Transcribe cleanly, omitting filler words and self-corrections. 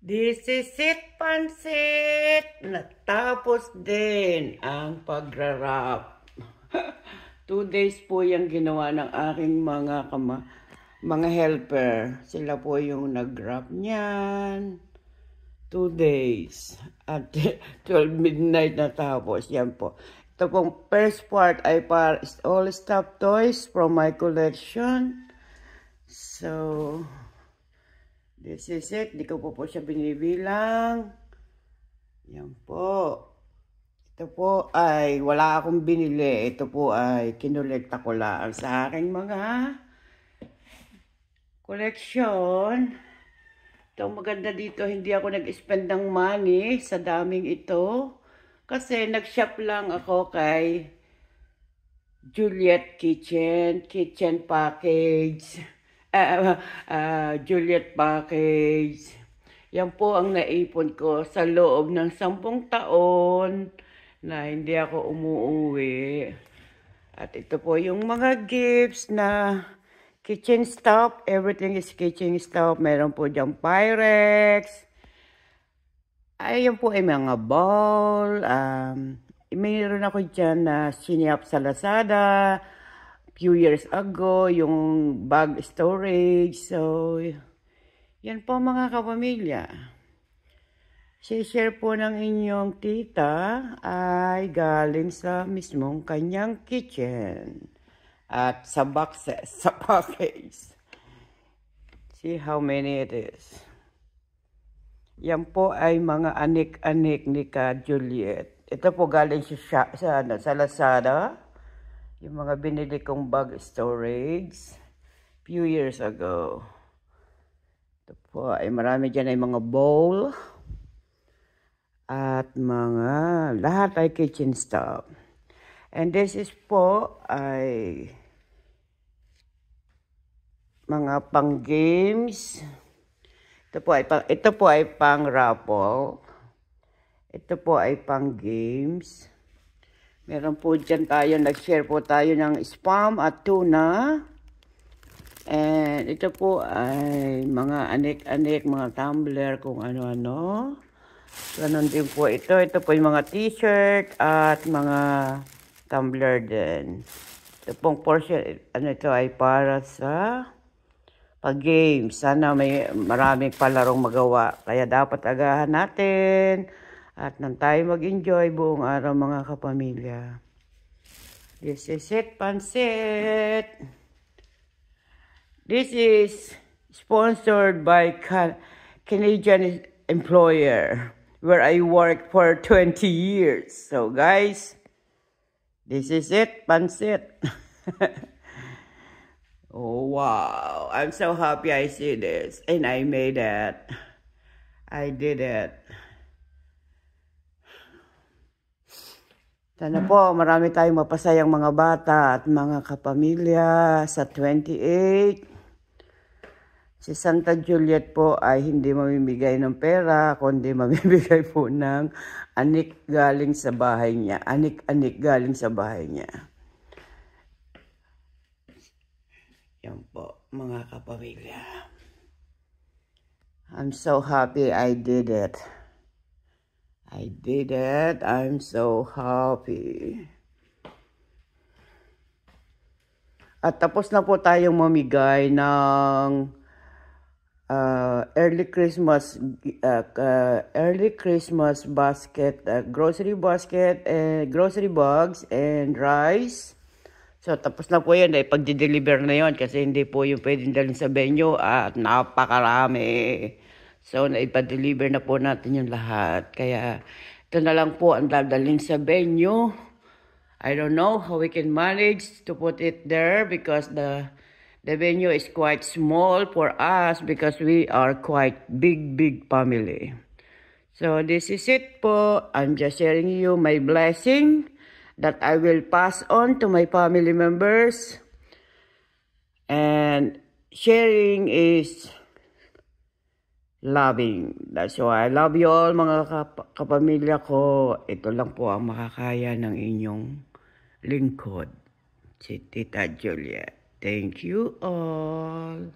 This is it, pansit! Natapos din ang pagra-wrap. 2 days po yung ginawa ng aking mga helper. Sila po yung nag-wrap niyan. 2 days. At 12 midnight natapos. Yan po. Ito pong first part ay para all stuffed toys from my collection. So, this is it. Di ko po siya binibilang. Yan po. Ito po ay wala akong binili. Ito po ay kinolekta ko lang sa aking mga collection. Ito maganda dito. Hindi ako nag-spend ng money sa daming ito. Kasi nag-shop lang ako kay Juliet Kitchen Package. Juliet Package. Yan po ang naipon ko sa loob ng 10 taon na hindi ako umuwi. At ito po yung mga gifts na kitchen stuff. Everything is kitchen stuff. Meron po dyan Pyrex. Ayan po ay mga bowl. Mayroon ako dyan na siniyap sa Lazada. Few years ago, yung bag storage. So, yan po mga kapamilya. Share po ng inyong tita ay galing sa mismong kanyang kitchen. At sa boxes, sa package. See how many it is. Yan po ay mga anik-anik ni Ka Juliet. Ito po galing sa Lazada. Yung mga binili kong bag storage few years ago. Ito po ay marami dyan ay mga bowl. At mga lahat ay kitchen stuff. And this is po ay mga pang games. Ito po ay pang raffle. Ito po ay pang games. Meron po dyan tayo, nag-share po tayo ng spam at tuna. And ito po ay mga anik-anik, mga tumbler, kung ano-ano. Ganon din po ito. Ito po yung mga t-shirt at mga tumbler din. Ito pong portion, ito ay para sa pag-game. Sana may maraming palarong magawa. Kaya dapat agahan natin. At nang tayo mag-enjoy buong araw mga kapamilya. This is it, pansit. This is sponsored by Canadian employer where I worked for 20 years. So guys, this is it, pansit. Oh wow, I'm so happy I see this. And I made it. I did it. Sana po marami tayong mapasayang mga bata at mga kapamilya sa 28. Si Santa Juliet po ay hindi mamimigay ng pera, kundi mamimigay po ng anik galing sa bahay niya. Anik-anik galing sa bahay niya. Yan po, mga kapamilya. I'm so happy I did it. I did it. I'm so happy. At tapos na po tayong mamigay ng early Christmas basket, grocery basket, and grocery bags and rice. So tapos na po yan, pag-deliver na yon kasi hindi po yung pwedeng dalhin sa venue at napakarami. So naipa-deliver na po natin yung lahat. Kaya ito na lang po ang dadalhin sa venue. I don't know how we can manage to put it there because the venue is quite small for us because we are quite big family. So this is it po. I'm just sharing you my blessing that I will pass on to my family members. And sharing is loving. That's why I love you all mga kapamilya ko. Ito lang po ang makakaya ng inyong lingkod, si Tita Juliet. Thank you all.